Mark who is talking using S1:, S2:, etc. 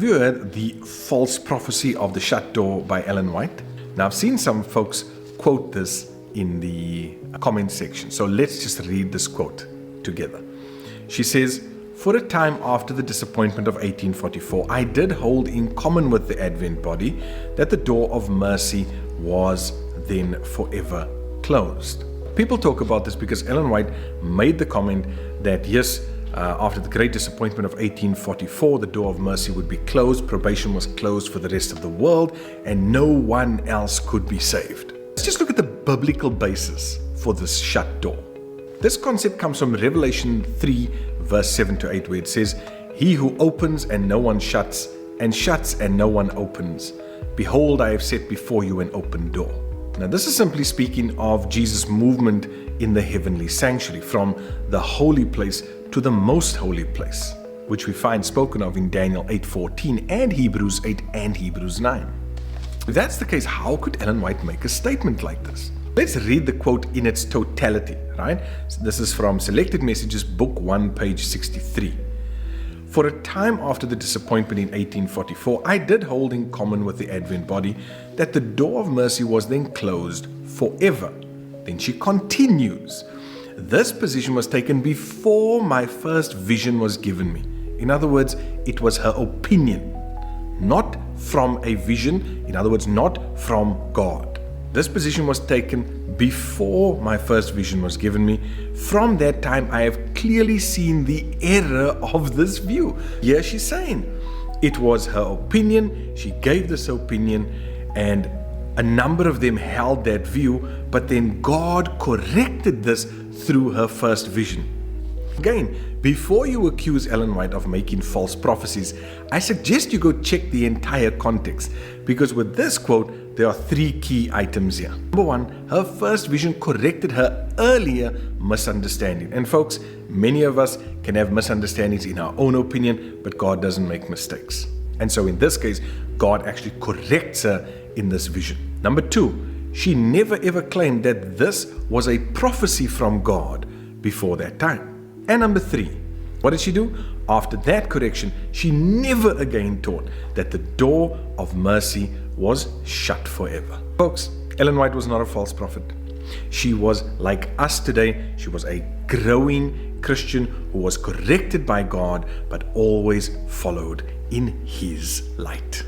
S1: Have you heard The False Prophecy of the Shut Door by Ellen White? Now, I've seen some folks quote this in the comment section. So let's just read this quote together. She says, "For a time after the disappointment of 1844, I did hold in common with the Advent body that the door of mercy was then forever closed." People talk about this because Ellen White made the comment that yes, after the great disappointment of 1844, the door of mercy would be closed, probation was closed for the rest of the world, and no one else could be saved. Let's just look at the biblical basis for this shut door. This concept comes from Revelation 3, verse 7 to 8, where it says, "He who opens and no one shuts, and shuts and no one opens. Behold, I have set before you an open door." Now, this is simply speaking of Jesus' movement in the heavenly sanctuary, from the holy place to the most holy place, which we find spoken of in Daniel 8:14 and Hebrews 8 and Hebrews 9. If that's the case, how could Ellen White make a statement like this? Let's read the quote in its totality, right? This is from Selected Messages, Book 1, page 63. "For a time after the disappointment in 1844, I did hold in common with the Advent body that the door of mercy was then closed forever." Then she continues, "This position was taken before my first vision was given me." In other words, it was her opinion, not from a vision, in other words, not from God. This position was taken before my first vision was given me. From that time, I have clearly seen the error of this view. Here she's saying it was her opinion, she gave this opinion, and a number of them held that view, but then God corrected this through her first vision. Again, before you accuse Ellen White of making false prophecies, I suggest you go check the entire context, because with this quote, there are three key items here. Number one, her first vision corrected her earlier misunderstanding. And folks, many of us can have misunderstandings in our own opinion, but God doesn't make mistakes. And so in this case, God actually corrects her in this vision. Number two, she never ever claimed that this was a prophecy from God before that time. And number three, what did she do? After that correction, she never again taught that the door of mercy was shut forever. Folks, Ellen White was not a false prophet. She was like us today. She was a growing Christian who was corrected by God, but always followed in His light.